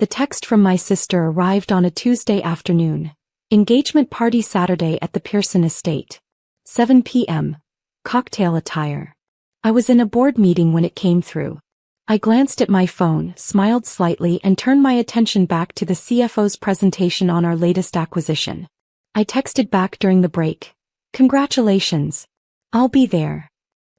The text from my sister arrived on a Tuesday afternoon. Engagement party Saturday at the Pearson estate. 7 p.m. Cocktail attire. I was in a board meeting when it came through. I glanced at my phone, smiled slightly, and turned my attention back to the CFO's presentation on our latest acquisition. I texted back during the break. Congratulations. I'll be there.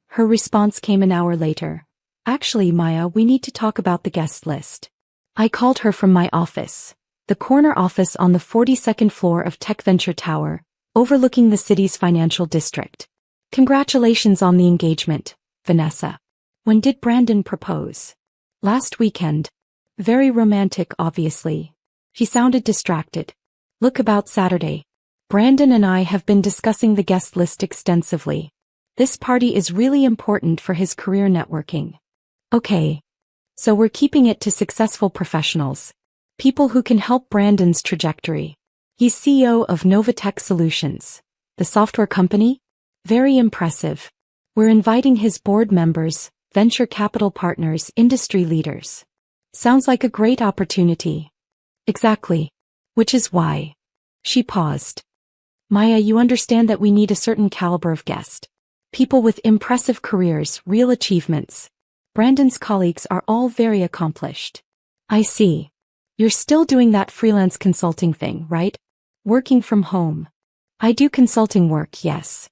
Her response came an hour later. Actually, Maya, we need to talk about the guest list. I called her from my office, the corner office on the 42nd floor of Tech Venture Tower, overlooking the city's financial district. Congratulations on the engagement, Vanessa. When did Brandon propose? Last weekend. Very romantic, obviously. She sounded distracted. Look, about Saturday. Brandon and I have been discussing the guest list extensively. This party is really important for his career networking. Okay. So we're keeping it to successful professionals. People who can help Brandon's trajectory. He's CEO of Novatech Solutions. The software company? Very impressive. We're inviting his board members, venture capital partners, industry leaders. Sounds like a great opportunity. Exactly. Which is why. She paused. Maya, you understand that we need a certain caliber of guest. People with impressive careers, real achievements. Brandon's colleagues are all very accomplished. I see. You're still doing that freelance consulting thing, right? Working from home. I do consulting work, yes.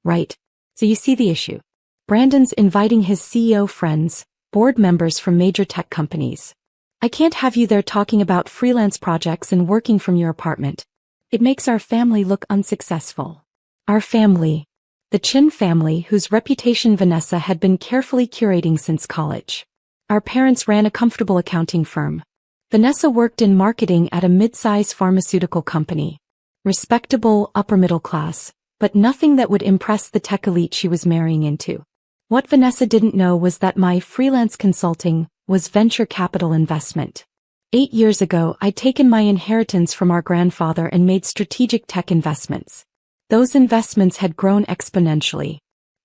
Right. So you see the issue. Brandon's inviting his CEO friends, board members from major tech companies. I can't have you there talking about freelance projects and working from your apartment. It makes our family look unsuccessful. Our family. The Chin family, whose reputation Vanessa had been carefully curating since college. Our parents ran a comfortable accounting firm. Vanessa worked in marketing at a mid-size pharmaceutical company. Respectable, upper-middle class, but nothing that would impress the tech elite she was marrying into. What Vanessa didn't know was that my freelance consulting was venture capital investment. 8 years ago, I'd taken my inheritance from our grandfather and made strategic tech investments. Those investments had grown exponentially.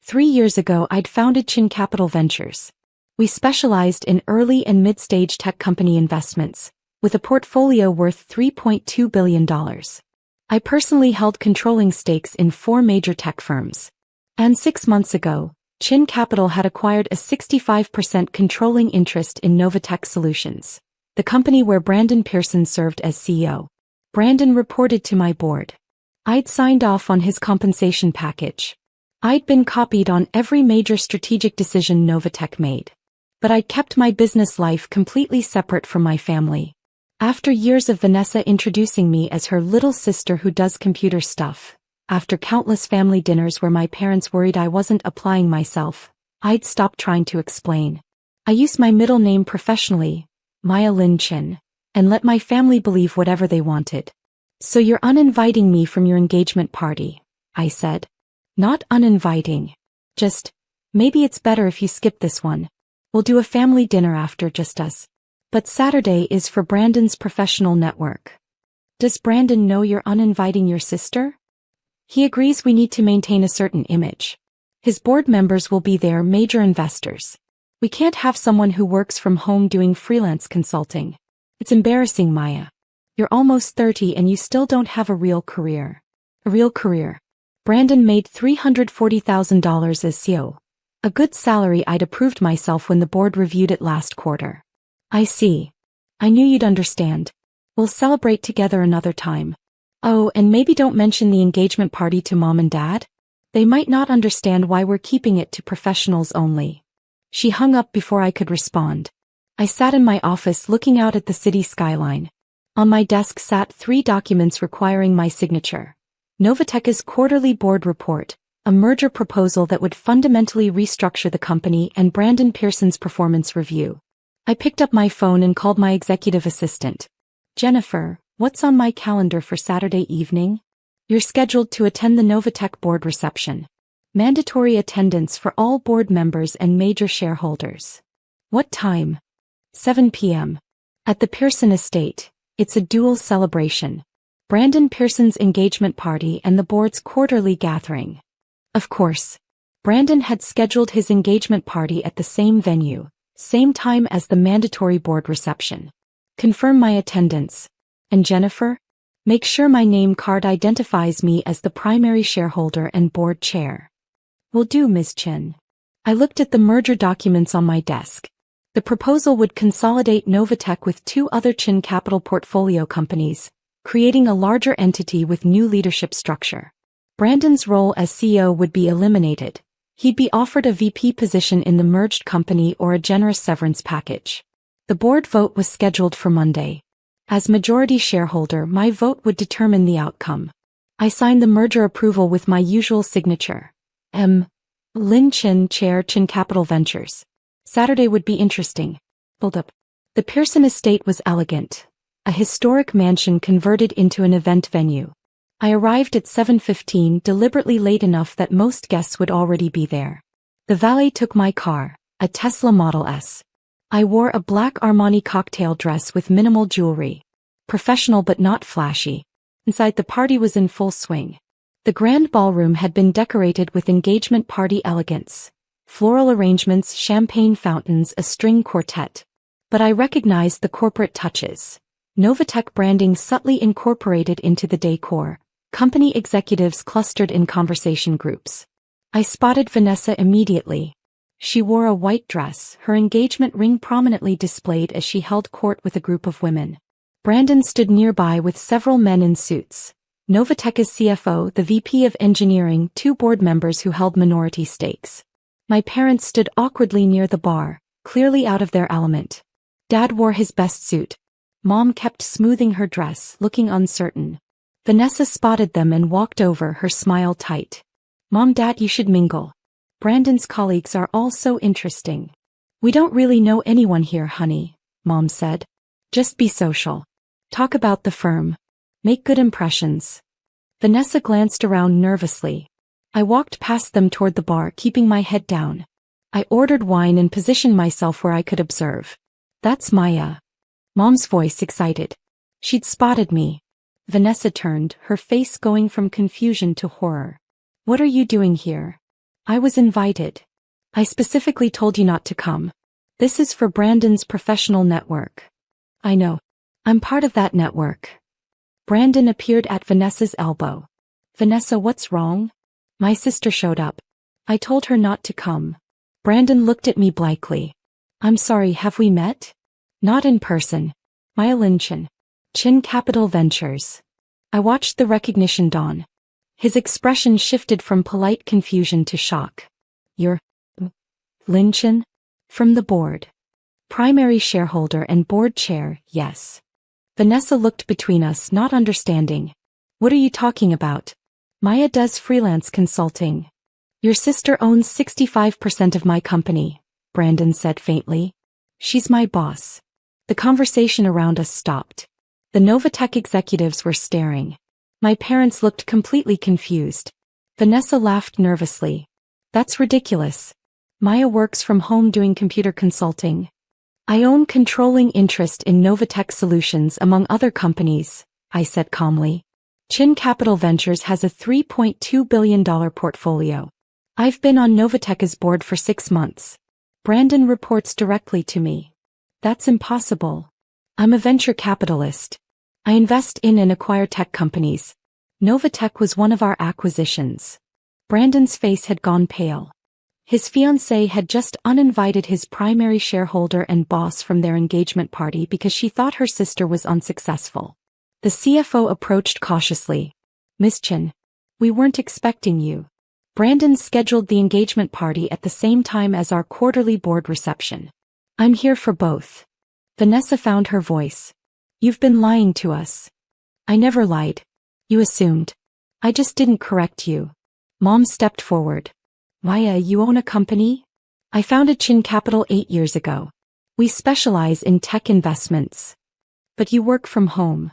3 years ago, I'd founded Chin Capital Ventures. We specialized in early and mid-stage tech company investments, with a portfolio worth $3.2 billion. I personally held controlling stakes in 4 major tech firms. And 6 months ago, Chin Capital had acquired a 65% controlling interest in Novatech Solutions, the company where Brandon Pearson served as CEO. Brandon reported to my board. I'd signed off on his compensation package. I'd been copied on every major strategic decision Novatech made. But I'd kept my business life completely separate from my family. After years of Vanessa introducing me as her little sister who does computer stuff, after countless family dinners where my parents worried I wasn't applying myself, I'd stopped trying to explain. I used my middle name professionally, Maya Lin Chin, and let my family believe whatever they wanted. So you're uninviting me from your engagement party, I said. Not uninviting. Just, maybe it's better if you skip this one. We'll do a family dinner after, just us. But Saturday is for Brandon's professional network. Does Brandon know you're uninviting your sister? He agrees we need to maintain a certain image. His board members will be there, major investors. We can't have someone who works from home doing freelance consulting. It's embarrassing, Maya. You're almost 30 and you still don't have a real career. A real career. Brandon made $340,000 as CEO. A good salary. I'd approved myself when the board reviewed it last quarter. I see. I knew you'd understand. We'll celebrate together another time. Oh, and maybe don't mention the engagement party to Mom and Dad. They might not understand why we're keeping it to professionals only. She hung up before I could respond. I sat in my office looking out at the city skyline. On my desk sat 3 documents requiring my signature. Novatech's quarterly board report, a merger proposal that would fundamentally restructure the company, and Brandon Pearson's performance review. I picked up my phone and called my executive assistant. Jennifer, what's on my calendar for Saturday evening? You're scheduled to attend the Novatech board reception. Mandatory attendance for all board members and major shareholders. What time? 7 p.m. At the Pearson estate. It's a dual celebration. Brandon Pearson's engagement party and the board's quarterly gathering. Of course. Brandon had scheduled his engagement party at the same venue, same time as the mandatory board reception. Confirm my attendance. And Jennifer? Make sure my name card identifies me as the primary shareholder and board chair. Will do, Ms. Chin. I looked at the merger documents on my desk. The proposal would consolidate Novatech with two other Chin Capital portfolio companies, creating a larger entity with new leadership structure. Brandon's role as CEO would be eliminated. He'd be offered a VP position in the merged company or a generous severance package. The board vote was scheduled for Monday. As majority shareholder, my vote would determine the outcome. I signed the merger approval with my usual signature. M. Lin Chin, Chair, Chin Capital Ventures. Saturday would be interesting. Hold up. The Pearson estate was elegant. A historic mansion converted into an event venue. I arrived at 7:15, deliberately late enough that most guests would already be there. The valet took my car, a Tesla Model S. I wore a black Armani cocktail dress with minimal jewelry. Professional but not flashy. Inside, the party was in full swing. The grand ballroom had been decorated with engagement party elegance. Floral arrangements, champagne fountains, a string quartet. But I recognized the corporate touches. Novatech branding subtly incorporated into the decor. Company executives clustered in conversation groups. I spotted Vanessa immediately. She wore a white dress, her engagement ring prominently displayed as she held court with a group of women. Brandon stood nearby with several men in suits. Novatech's CFO, the VP of Engineering, two board members who held minority stakes. My parents stood awkwardly near the bar, clearly out of their element. Dad wore his best suit. Mom kept smoothing her dress, looking uncertain. Vanessa spotted them and walked over, her smile tight. Mom, Dad, you should mingle. Brandon's colleagues are all so interesting. We don't really know anyone here, honey, Mom said. Just be social. Talk about the firm. Make good impressions. Vanessa glanced around nervously. I walked past them toward the bar, keeping my head down. I ordered wine and positioned myself where I could observe. That's Maya. Mom's voice excited. She'd spotted me. Vanessa turned, her face going from confusion to horror. What are you doing here? I was invited. I specifically told you not to come. This is for Brandon's professional network. I know. I'm part of that network. Brandon appeared at Vanessa's elbow. Vanessa, what's wrong? My sister showed up. I told her not to come. Brandon looked at me blankly. I'm sorry, have we met? Not in person. Maya Lin Chin. Chin Capital Ventures. I watched the recognition dawn. His expression shifted from polite confusion to shock. You're Lin Chin? From the board. Primary shareholder and board chair, yes. Vanessa looked between us, not understanding. What are you talking about? Maya does freelance consulting. Your sister owns 65% of my company, Brandon said faintly. She's my boss. The conversation around us stopped. The Novatech executives were staring. My parents looked completely confused. Vanessa laughed nervously. That's ridiculous. Maya works from home doing computer consulting. I own controlling interest in Novatech Solutions among other companies, I said calmly. Chin Capital Ventures has a $3.2 billion portfolio. I've been on Novatech's board for 6 months. Brandon reports directly to me. That's impossible. I'm a venture capitalist. I invest in and acquire tech companies. Novatech was one of our acquisitions. Brandon's face had gone pale. His fiancé had just uninvited his primary shareholder and boss from their engagement party because she thought her sister was unsuccessful. The CFO approached cautiously. Miss Chin, we weren't expecting you. Brandon scheduled the engagement party at the same time as our quarterly board reception. I'm here for both. Vanessa found her voice. You've been lying to us. I never lied. You assumed. I just didn't correct you. Mom stepped forward. Maya, you own a company? I founded Chin Capital 8 years ago. We specialize in tech investments. But you work from home.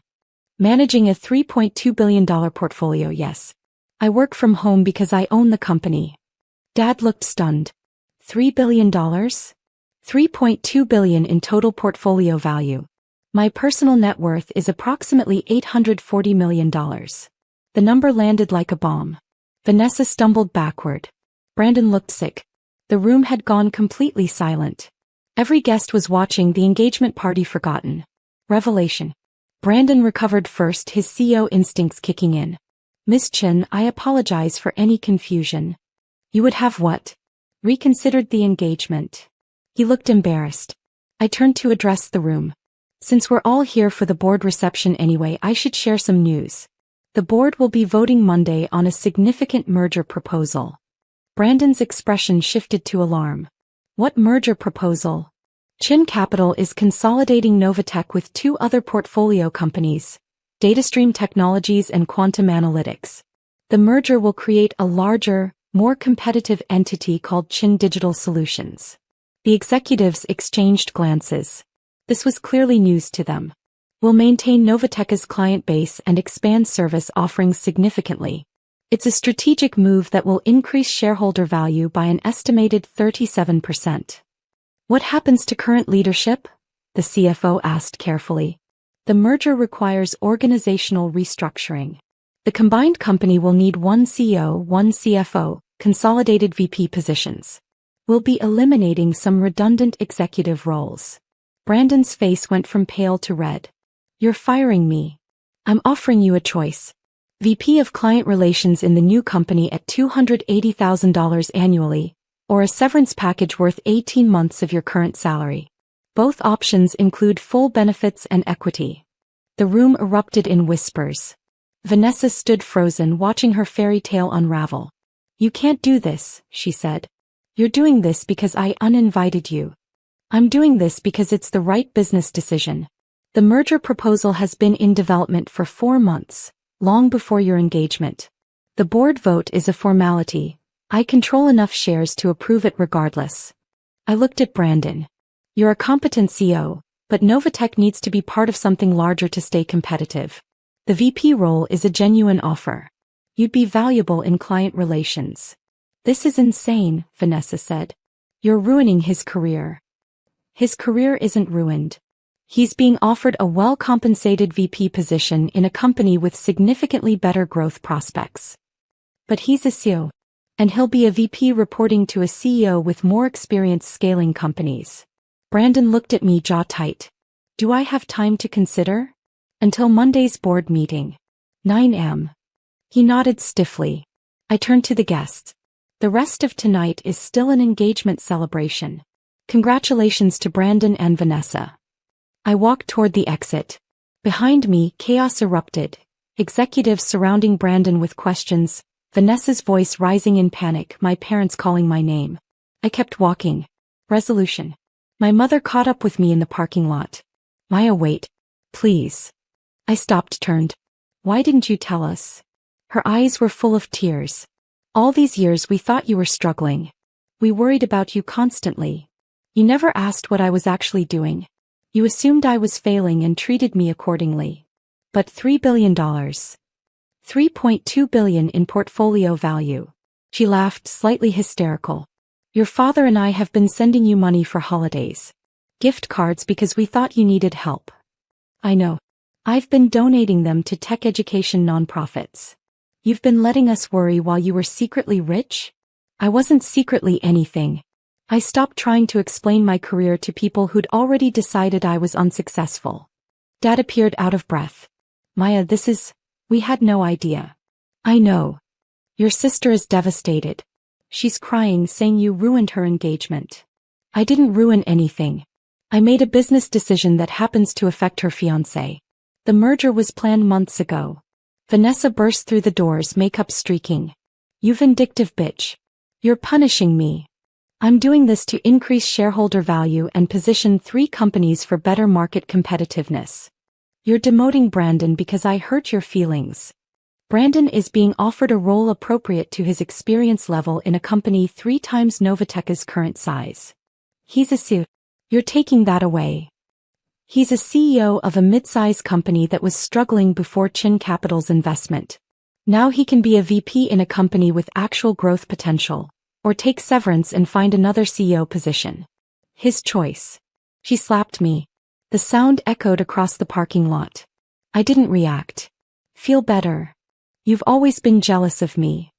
Managing a $3.2 billion portfolio, yes. I work from home because I own the company. Dad looked stunned. $3 billion? $3.2 billion in total portfolio value. My personal net worth is approximately $840 million. The number landed like a bomb. Vanessa stumbled backward. Brandon looked sick. The room had gone completely silent. Every guest was watching the engagement party, forgotten. Revelation. Brandon recovered first, his CEO instincts kicking in. Miss Chin, I apologize for any confusion. You would have what? Reconsidered the engagement. He looked embarrassed. I turned to address the room. Since we're all here for the board reception anyway, I should share some news. The board will be voting Monday on a significant merger proposal. Brandon's expression shifted to alarm. What merger proposal? Chin Capital is consolidating Novatech with two other portfolio companies, Datastream Technologies and Quantum Analytics. The merger will create a larger, more competitive entity called Chin Digital Solutions. The executives exchanged glances. This was clearly news to them. We'll maintain Novatech's client base and expand service offerings significantly. It's a strategic move that will increase shareholder value by an estimated 37%. What happens to current leadership? The CFO asked carefully. The merger requires organizational restructuring. The combined company will need one CEO, one CFO, consolidated VP positions. We'll be eliminating some redundant executive roles. Brandon's face went from pale to red. You're firing me. I'm offering you a choice. VP of Client Relations in the new company at $280,000 annually, or a severance package worth 18 months of your current salary. Both options include full benefits and equity. The room erupted in whispers. Vanessa stood frozen, watching her fairy tale unravel. You can't do this, she said. You're doing this because I uninvited you. I'm doing this because it's the right business decision. The merger proposal has been in development for 4 months, long before your engagement. The board vote is a formality. I control enough shares to approve it regardless. I looked at Brandon. You're a competent CEO, but Novatech needs to be part of something larger to stay competitive. The VP role is a genuine offer. You'd be valuable in client relations. This is insane, Vanessa said. You're ruining his career. His career isn't ruined. He's being offered a well-compensated VP position in a company with significantly better growth prospects. But he's a CEO, and he'll be a VP reporting to a CEO with more experience scaling companies. Brandon looked at me, jaw tight. Do I have time to consider? Until Monday's board meeting. 9 a.m. He nodded stiffly. I turned to the guests. The rest of tonight is still an engagement celebration. Congratulations to Brandon and Vanessa. I walked toward the exit. Behind me, chaos erupted. Executives surrounding Brandon with questions, Vanessa's voice rising in panic, my parents calling my name. I kept walking. Resolution. My mother caught up with me in the parking lot. Maya, wait. Please. I stopped, turned. Why didn't you tell us? Her eyes were full of tears. All these years we thought you were struggling. We worried about you constantly. You never asked what I was actually doing. You assumed I was failing and treated me accordingly. But $3 billion. $3.2 billion in portfolio value. She laughed, slightly hysterical. Your father and I have been sending you money for holidays. Gift cards because we thought you needed help. I know. I've been donating them to tech education nonprofits. You've been letting us worry while you were secretly rich? I wasn't secretly anything. I stopped trying to explain my career to people who'd already decided I was unsuccessful. Dad appeared out of breath. Maya, we had no idea. I know. Your sister is devastated. She's crying, saying you ruined her engagement. I didn't ruin anything. I made a business decision that happens to affect her fiancé. The merger was planned months ago. Vanessa burst through the doors, makeup streaking. You vindictive bitch. You're punishing me. I'm doing this to increase shareholder value and position 3 companies for better market competitiveness. You're demoting Brandon because I hurt your feelings. Brandon is being offered a role appropriate to his experience level in a company 3 times Novatech's current size. He's a CEO. You're taking that away. He's a CEO of a mid-size company that was struggling before Chin Capital's investment. Now he can be a VP in a company with actual growth potential, or take severance and find another CEO position. His choice. She slapped me. The sound echoed across the parking lot. I didn't react. Feel better. You've always been jealous of me.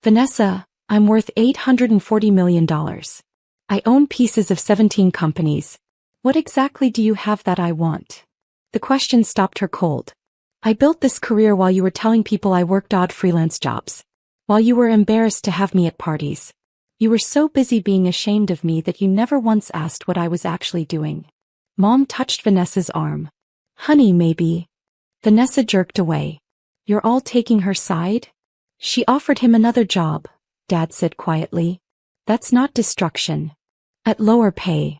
Vanessa, I'm worth $840 million. I own pieces of 17 companies. What exactly do you have that I want? The question stopped her cold. I built this career while you were telling people I worked odd freelance jobs. While you were embarrassed to have me at parties. You were so busy being ashamed of me that you never once asked what I was actually doing. Mom touched Vanessa's arm. Honey, maybe. Vanessa jerked away. You're all taking her side? She offered him another job, Dad said quietly. That's not destruction. At lower pay.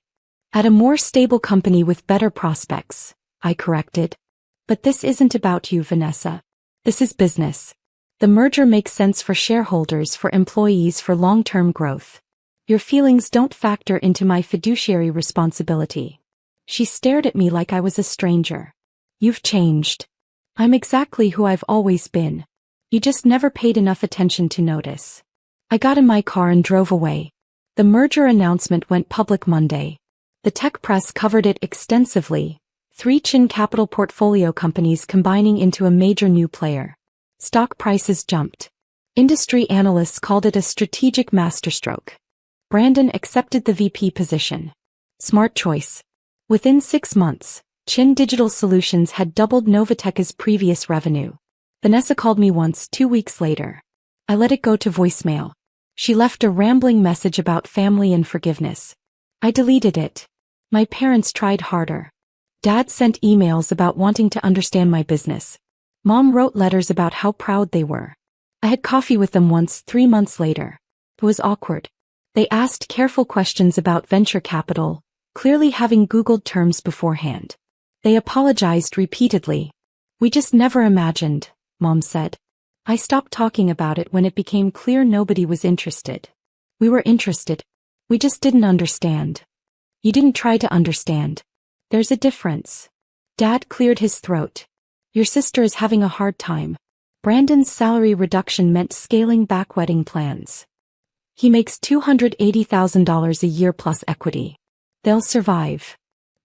At a more stable company with better prospects, I corrected. But this isn't about you, Vanessa. This is business. The merger makes sense for shareholders, for employees, for long-term growth. Your feelings don't factor into my fiduciary responsibility. She stared at me like I was a stranger. You've changed. I'm exactly who I've always been. You just never paid enough attention to notice. I got in my car and drove away. The merger announcement went public Monday. The tech press covered it extensively. 3 Chin Capital portfolio companies combining into a major new player. Stock prices jumped. Industry analysts called it a strategic masterstroke. Brandon accepted the VP position. Smart choice. Within 6 months, Chin Digital Solutions had doubled Novatech's previous revenue. Vanessa called me once 2 weeks later. I let it go to voicemail. She left a rambling message about family and forgiveness. I deleted it. My parents tried harder. Dad sent emails about wanting to understand my business. Mom wrote letters about how proud they were. I had coffee with them once 3 months later. It was awkward. They asked careful questions about venture capital, clearly having Googled terms beforehand. They apologized repeatedly. We just never imagined, Mom said. I stopped talking about it when it became clear nobody was interested. We were interested. We just didn't understand. You didn't try to understand. There's a difference. Dad cleared his throat. Your sister is having a hard time. Brandon's salary reduction meant scaling back wedding plans. He makes $280,000 a year plus equity. They'll survive.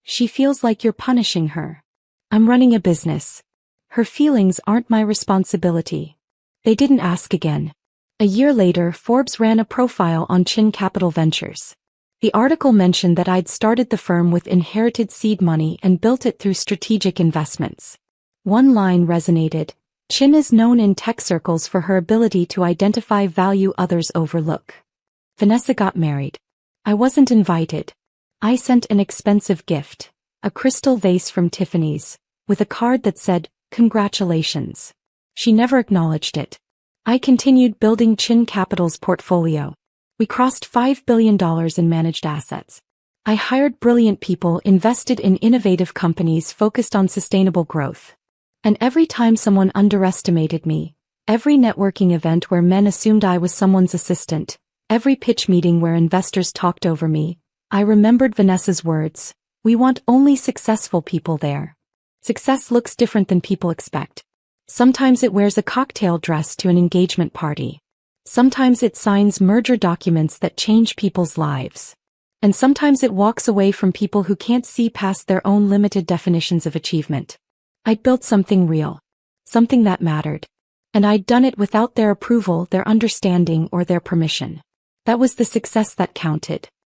She feels like you're punishing her. I'm running a business. Her feelings aren't my responsibility. They didn't ask again. A year later, Forbes ran a profile on Chin Capital Ventures. The article mentioned that I'd started the firm with inherited seed money and built it through strategic investments. One line resonated. Chin is known in tech circles for her ability to identify value others overlook. Vanessa got married. I wasn't invited. I sent an expensive gift, a crystal vase from Tiffany's, with a card that said, "Congratulations." She never acknowledged it. I continued building Chin Capital's portfolio. We crossed $5 billion in managed assets. I hired brilliant people, invested in innovative companies focused on sustainable growth. And every time someone underestimated me, every networking event where men assumed I was someone's assistant, every pitch meeting where investors talked over me, I remembered Vanessa's words, "We want only successful people there." Success looks different than people expect. Sometimes it wears a cocktail dress to an engagement party. Sometimes it signs merger documents that change people's lives. And sometimes it walks away from people who can't see past their own limited definitions of achievement. I'd built something real. Something that mattered. And I'd done it without their approval, their understanding, or their permission. That was the success that counted.